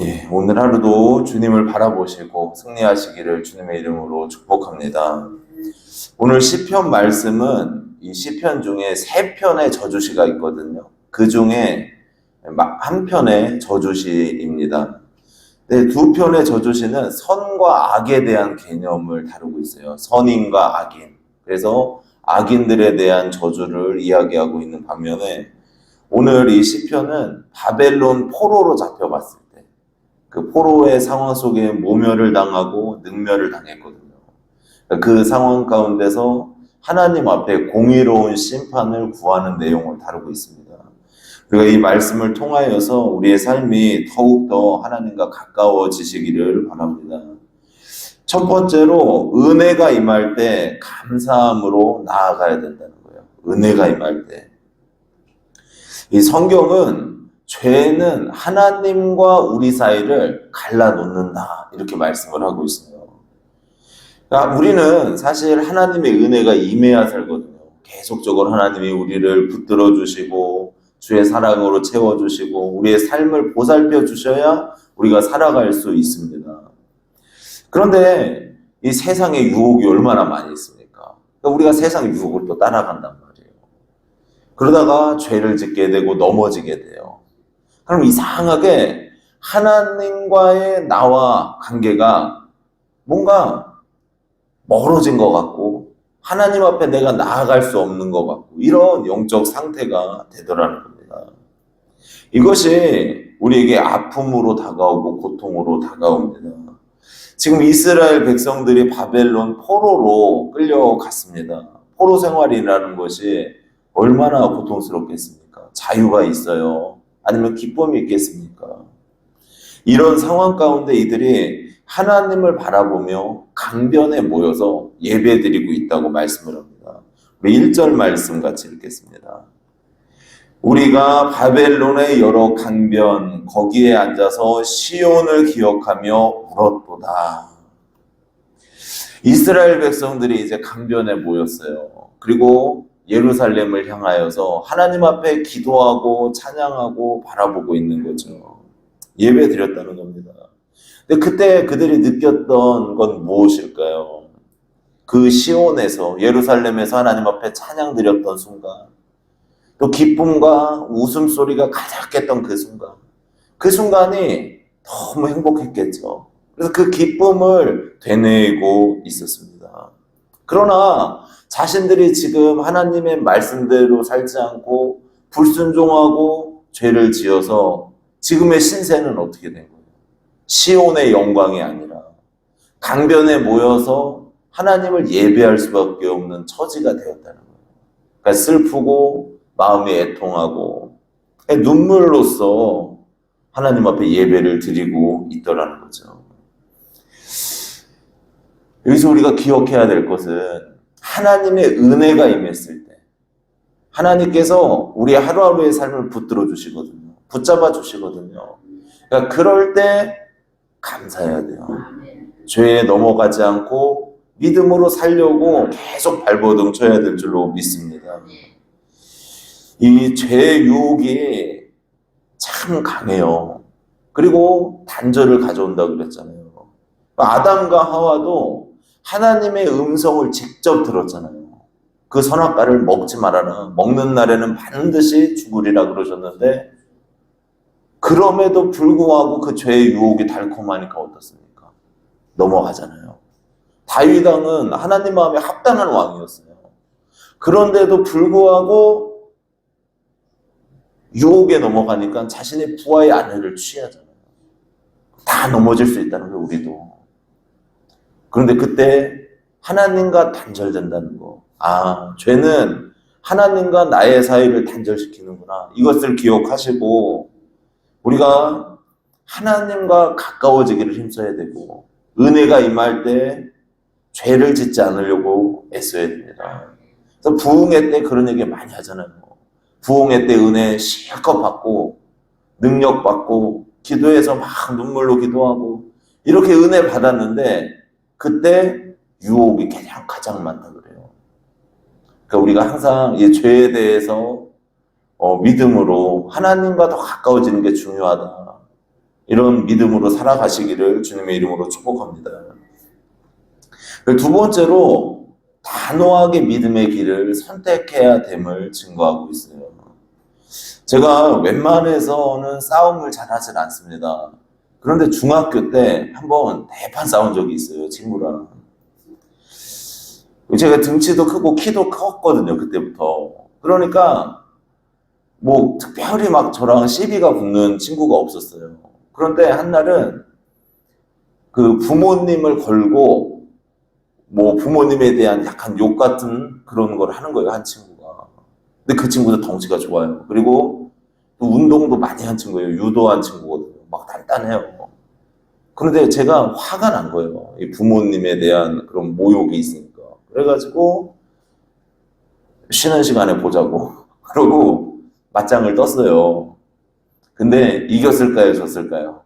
예, 오늘 하루도 주님을 바라보시고 승리하시기를 주님의 이름으로 축복합니다. 오늘 시편 말씀은 이 시편 중에 세 편의 저주시가 있거든요. 그 중에 한 편의 저주시입니다. 네, 두 편의 저주시는 선과 악에 대한 개념을 다루고 있어요. 선인과 악인. 그래서 악인들에 대한 저주를 이야기하고 있는 반면에 오늘 이 시편은 바벨론 포로로 잡혀갔을 때 그 포로의 상황 속에 모멸을 당하고 능멸을 당했거든요. 그 상황 가운데서 하나님 앞에 공의로운 심판을 구하는 내용을 다루고 있습니다. 그리고 이 말씀을 통하여서 우리의 삶이 더욱더 하나님과 가까워지시기를 바랍니다. 첫 번째로 은혜가 임할 때 감사함으로 나아가야 된다는 거예요. 은혜가 임할 때. 이 성경은 죄는 하나님과 우리 사이를 갈라놓는다 이렇게 말씀을 하고 있어요. 그러니까 우리는 사실 하나님의 은혜가 임해야 살거든요. 계속적으로 하나님이 우리를 붙들어 주시고 주의 사랑으로 채워주시고 우리의 삶을 보살펴 주셔야 우리가 살아갈 수 있습니다. 그런데 이 세상에 유혹이 얼마나 많이 있습니까? 그러니까 우리가 세상의 유혹을 또 따라간단 말이에요. 그러다가 죄를 짓게 되고 넘어지게 돼요. 그럼 이상하게 하나님과의 나와 관계가 뭔가 멀어진 것 같고 하나님 앞에 내가 나아갈 수 없는 것 같고 이런 영적 상태가 되더라는 겁니다. 이것이 우리에게 아픔으로 다가오고 고통으로 다가옵니다. 지금 이스라엘 백성들이 바벨론 포로로 끌려갔습니다. 포로 생활이라는 것이 얼마나 고통스럽겠습니까? 자유가 있어요. 아니면 기쁨이 있겠습니까? 이런 상황 가운데 이들이 하나님을 바라보며 강변에 모여서 예배드리고 있다고 말씀을 합니다. 우리 1절 말씀 같이 읽겠습니다. 우리가 바벨론의 여러 강변 거기에 앉아서 시온을 기억하며 울었도다. 이스라엘 백성들이 이제 강변에 모였어요. 그리고 예루살렘을 향하여서 하나님 앞에 기도하고 찬양하고 바라보고 있는 거죠. 예배 드렸다는 겁니다. 근데 그때 그들이 느꼈던 건 무엇일까요? 그 시온에서 예루살렘에서 하나님 앞에 찬양 드렸던 순간, 또 기쁨과 웃음소리가 가득했던 그 순간이 너무 행복했겠죠. 그래서 그 기쁨을 되뇌이고 있었습니다. 그러나 자신들이 지금 하나님의 말씀대로 살지 않고 불순종하고 죄를 지어서 지금의 신세는 어떻게 된 거예요? 시온의 영광이 아니라 강변에 모여서 하나님을 예배할 수밖에 없는 처지가 되었다는 거예요. 그러니까 슬프고 마음이 애통하고 눈물로써 하나님 앞에 예배를 드리고 있더라는 거죠. 여기서 우리가 기억해야 될 것은 하나님의 은혜가 임했을 때 하나님께서 우리 하루하루의 삶을 붙들어 주시거든요. 붙잡아 주시거든요. 그러니까 그럴 때 감사해야 돼요. 죄에 넘어가지 않고 믿음으로 살려고 계속 발버둥 쳐야 될 줄로 믿습니다. 이 죄의 유혹이 참 강해요. 그리고 단절을 가져온다고 그랬잖아요. 아담과 하와도 하나님의 음성을 직접 들었잖아요. 그 선악과를 먹지 말아라. 먹는 날에는 반드시 죽으리라 그러셨는데 그럼에도 불구하고 그 죄의 유혹이 달콤하니까 어떻습니까? 넘어가잖아요. 다윗 왕은 하나님 마음에 합당한 왕이었어요. 그런데도 불구하고 유혹에 넘어가니까 자신의 부하의 아내를 취하잖아요. 다 넘어질 수 있다는 거예요, 우리도. 그런데 그때 하나님과 단절된다는 거. 아, 죄는 하나님과 나의 사이를 단절시키는구나. 이것을 기억하시고 우리가 하나님과 가까워지기를 힘써야 되고 은혜가 임할 때 죄를 짓지 않으려고 애써야 됩니다. 그래서 부흥회 때 그런 얘기 많이 하잖아요. 부흥회 때 은혜 실컷 받고 능력 받고 기도해서 막 눈물로 기도하고 이렇게 은혜 받았는데 그때 유혹이 가장 많다 그래요. 그러니까 우리가 항상 이 죄에 대해서 믿음으로 하나님과 더 가까워지는 게 중요하다. 이런 믿음으로 살아가시기를 주님의 이름으로 축복합니다. 두 번째로 단호하게 믿음의 길을 선택해야 됨을 증거하고 있어요. 제가 웬만해서는 싸움을 잘 하진 않습니다. 그런데 중학교 때 한번 대판 싸운 적이 있어요, 친구랑. 제가 등치도 크고 키도 컸거든요, 그때부터. 그러니까 뭐 특별히 막 저랑 시비가 붙는 친구가 없었어요. 그런데 한날은 그 부모님을 걸고 뭐 부모님에 대한 약간 욕 같은 그런 걸 하는 거예요, 한 친구가. 근데 그 친구도 덩치가 좋아요. 그리고 또 운동도 많이 한 친구예요. 유도한 친구거든요. 막 단단해요. 그런데 제가 화가 난 거예요. 이 부모님에 대한 그런 모욕이 있으니까. 그래가지고 쉬는 시간에 보자고. 그러고 맞짱을 떴어요. 근데 이겼을까요? 졌을까요?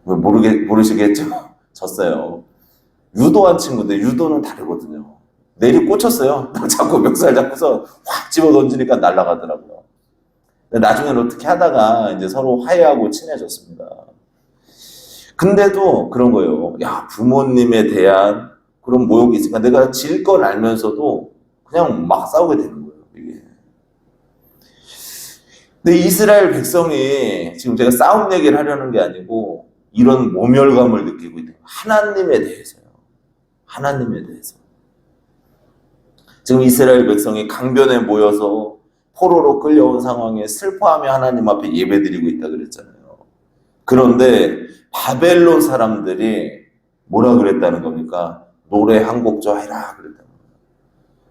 모르시겠죠? 졌어요. 유도한 친구인데 유도는 다르거든요. 내리 꽂혔어요. 자꾸 멱살 잡고서 확 집어 던지니까 날아가더라고요. 나중에는 어떻게 하다가 이제 서로 화해하고 친해졌습니다. 근데도 그런 거예요. 야, 부모님에 대한 그런 모욕이 있으니까 내가 질 걸 알면서도 그냥 막 싸우게 되는 거예요, 이게. 근데 이스라엘 백성이 지금 제가 싸움 얘기를 하려는 게 아니고 이런 모멸감을 느끼고 있는 거예요. 하나님에 대해서요. 하나님에 대해서. 지금 이스라엘 백성이 강변에 모여서 포로로 끌려온 상황에 슬퍼하며 하나님 앞에 예배드리고 있다 그랬잖아요. 그런데 바벨론 사람들이 뭐라 그랬다는 겁니까? 노래 한 곡 좀 해라 그랬다는 거예요.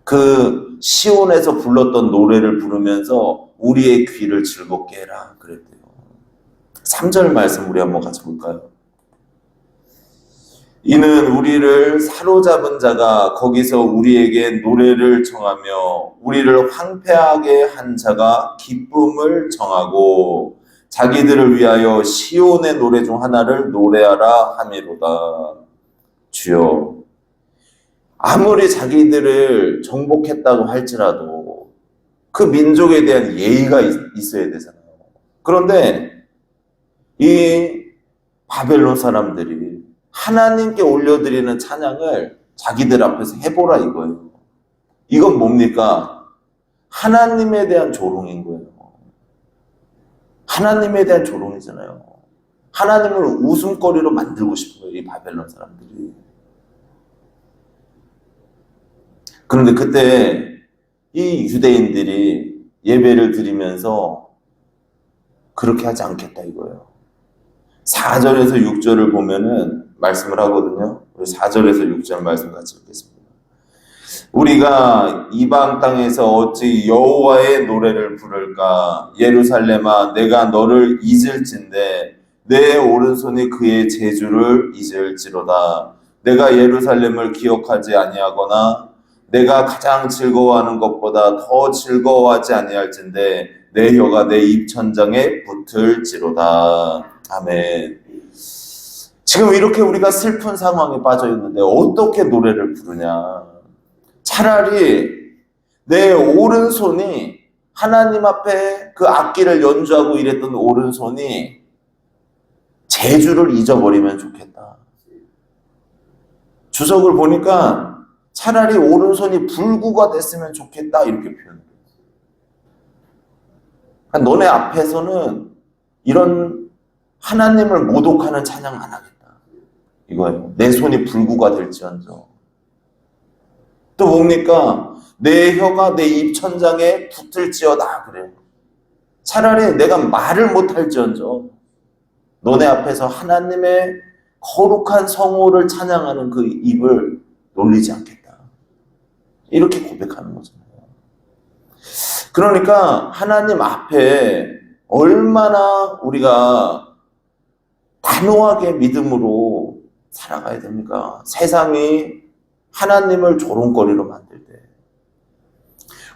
그 시온에서 불렀던 노래를 부르면서 우리의 귀를 즐겁게 해라 그랬대요. 3절 말씀 우리 한번 같이 볼까요? 이는 우리를 사로잡은 자가 거기서 우리에게 노래를 정하며 우리를 황폐하게 한 자가 기쁨을 정하고 자기들을 위하여 시온의 노래 중 하나를 노래하라 함이로다. 주여, 아무리 자기들을 정복했다고 할지라도 그 민족에 대한 예의가 있어야 되잖아요. 그런데 이 바벨론 사람들이 하나님께 올려드리는 찬양을 자기들 앞에서 해보라 이거예요. 이건 뭡니까? 하나님에 대한 조롱인 거예요. 하나님에 대한 조롱이잖아요. 하나님을 웃음거리로 만들고 싶은 거예요, 이 바벨론 사람들이. 그런데 그때 이 유대인들이 예배를 드리면서 그렇게 하지 않겠다 이거예요. 4절에서 6절을 보면은 말씀을 하거든요. 우리 4절에서 6절 말씀 같이 읽겠습니다. 우리가 이방 땅에서 어찌 여호와의 노래를 부를까? 예루살렘아, 내가 너를 잊을진대 내 오른손이 그의 제주를 잊을지로다. 내가 예루살렘을 기억하지 아니하거나 내가 가장 즐거워하는 것보다 더 즐거워하지 아니할진대 내 혀가 내 입천장에 붙을지로다. 아멘. 지금 이렇게 우리가 슬픈 상황에 빠져 있는데 어떻게 노래를 부르냐? 차라리 내 오른손이 하나님 앞에 그 악기를 연주하고 이랬던 오른손이 제주를 잊어버리면 좋겠다. 주석을 보니까 차라리 오른손이 불구가 됐으면 좋겠다 이렇게 표현해요. 그러니까 너네 앞에서는 이런 하나님을 모독하는 찬양 안 하겠다. 이거예요. 내 손이 불구가 될지언정. 또 뭡니까? 내 혀가 내 입천장에 붙을지어다 그래요. 차라리 내가 말을 못할지언정 너네 앞에서 하나님의 거룩한 성호를 찬양하는 그 입을 놀리지 않겠다. 이렇게 고백하는 거잖아요. 그러니까 하나님 앞에 얼마나 우리가 단호하게 믿음으로 살아가야 됩니까? 세상이 하나님을 조롱거리로 만들 때.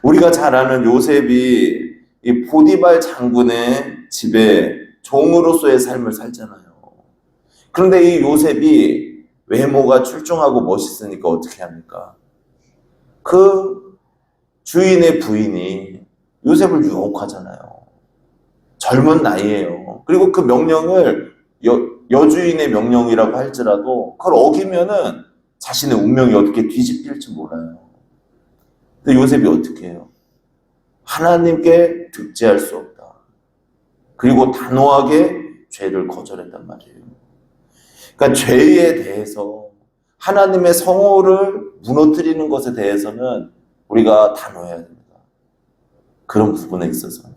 우리가 잘 아는 요셉이 이 보디발 장군의 집에 종으로서의 삶을 살잖아요. 그런데 이 요셉이 외모가 출중하고 멋있으니까 어떻게 합니까? 그 주인의 부인이 요셉을 유혹하잖아요. 젊은 나이에요. 그리고 그 명령을 여주인의 명령이라고 할지라도 그걸 어기면은 자신의 운명이 어떻게 뒤집힐지 몰라요. 근데 요셉이 어떻게 해요? 하나님께 득죄할 수 없다. 그리고 단호하게 죄를 거절했단 말이에요. 그러니까 죄에 대해서 하나님의 성호를 무너뜨리는 것에 대해서는 우리가 단호해야 됩니다. 그런 부분에 있어서.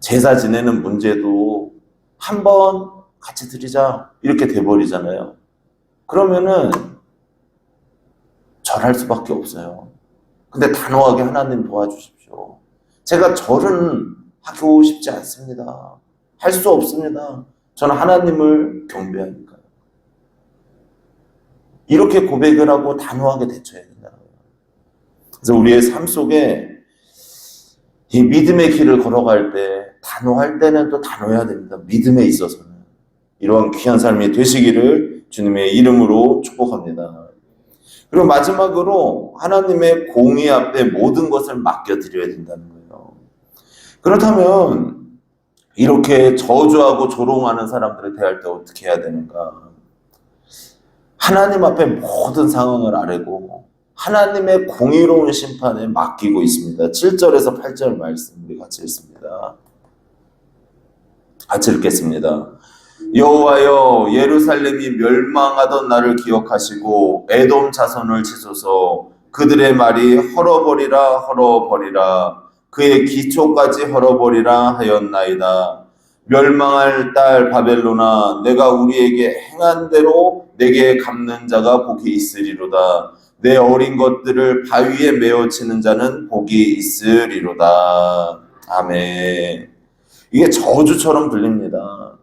제사 지내는 문제도 한번 같이 드리자 이렇게 돼버리잖아요. 그러면은 절할 수밖에 없어요. 근데 단호하게 하나님 도와주십시오. 제가 절은 하고 싶지 않습니다. 할 수 없습니다. 저는 하나님을 경배하니까요. 이렇게 고백을 하고 단호하게 대처해야 된다는 거예요. 그래서 우리의 삶 속에 이 믿음의 길을 걸어갈 때 단호할 때는 또 단호해야 됩니다. 믿음에 있어서는. 이러한 귀한 삶이 되시기를 주님의 이름으로 축복합니다. 그리고 마지막으로 하나님의 공의 앞에 모든 것을 맡겨드려야 된다는 거예요. 그렇다면 이렇게 저주하고 조롱하는 사람들을 대할 때 어떻게 해야 되는가? 하나님 앞에 모든 상황을 아뢰고 하나님의 공의로운 심판에 맡기고 있습니다. 7절에서 8절 말씀 우리 같이 읽습니다. 같이 읽겠습니다. 여호와여, 예루살렘이 멸망하던 날을 기억하시고 에돔 자손을 치소서. 그들의 말이 헐어버리라 헐어버리라 그의 기초까지 헐어버리라 하였나이다. 멸망할 딸 바벨론아, 내가 우리에게 행한 대로 내게 갚는 자가 복이 있으리로다. 내 어린 것들을 바위에 메어치는 자는 복이 있으리로다. 아멘. 이게 저주처럼 들립니다.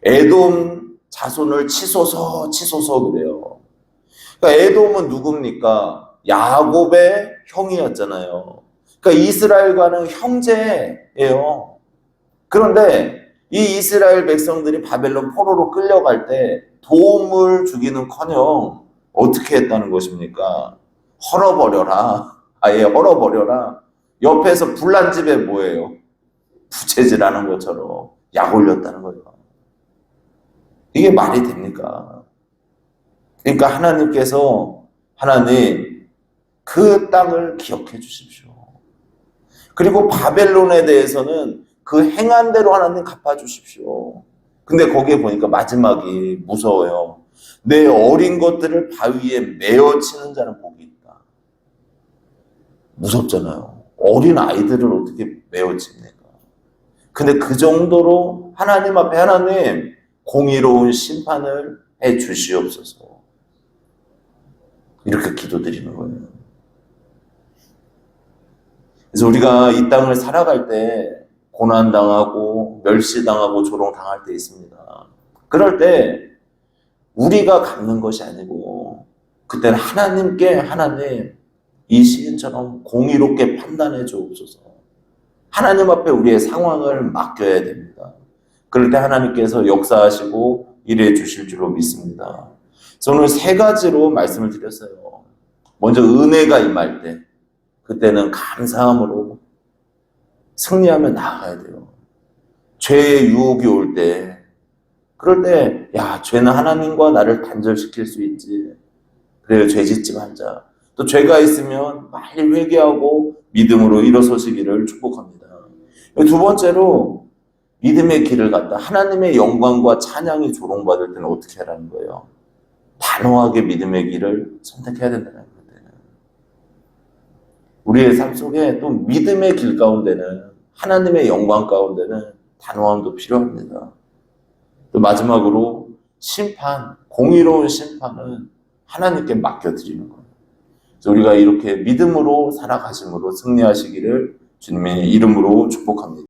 에돔 자손을 치소서 치소서 그래요. 그러니까 에돔은 누굽니까? 야곱의 형이었잖아요. 그러니까 이스라엘과는 형제예요. 그런데 이 이스라엘 백성들이 바벨론 포로로 끌려갈 때 도움을 주기는커녕 어떻게 했다는 것입니까? 헐어버려라. 아예 헐어버려라. 옆에서 불난 집에 뭐예요? 부채질하는 것처럼 약 올렸다는 거예요. 이게 말이 됩니까? 그러니까 하나님께서 하나님 그 땅을 기억해 주십시오. 그리고 바벨론에 대해서는 그 행한 대로 하나님 갚아주십시오. 근데 거기에 보니까 마지막이 무서워요. 내 어린 것들을 바위에 메어치는 자는 복이 있다. 무섭잖아요. 어린 아이들을 어떻게 메어칩니까? 근데 그 정도로 하나님 앞에 하나님 공의로운 심판을 해 주시옵소서. 이렇게 기도드리는 거예요. 그래서 우리가 이 땅을 살아갈 때 고난당하고 멸시당하고 조롱당할 때 있습니다. 그럴 때 우리가 갚는 것이 아니고 그때는 하나님께 하나님 이 시인처럼 공의롭게 판단해 주옵소서. 하나님 앞에 우리의 상황을 맡겨야 됩니다. 그럴 때 하나님께서 역사하시고 일해 주실 줄로 믿습니다. 그래서 오늘 세 가지로 말씀을 드렸어요. 먼저 은혜가 임할 때 그때는 감사함으로 승리하며 나아가야 돼요. 죄의 유혹이 올 때 그럴 때 야, 죄는 하나님과 나를 단절시킬 수 있지. 그래요, 죄 짓지 말자. 또 죄가 있으면 빨리 회개하고 믿음으로 일어서시기를 축복합니다. 두 번째로 믿음의 길을 갔다. 하나님의 영광과 찬양이 조롱받을 때는 어떻게 하라는 거예요? 단호하게 믿음의 길을 선택해야 된다는 거예요. 우리의 삶 속에 또 믿음의 길 가운데는 하나님의 영광 가운데는 단호함도 필요합니다. 또 마지막으로 심판, 공의로운 심판은 하나님께 맡겨드리는 거예요. 그래서 우리가 이렇게 믿음으로 살아가심으로 승리하시기를 주님의 이름으로 축복합니다.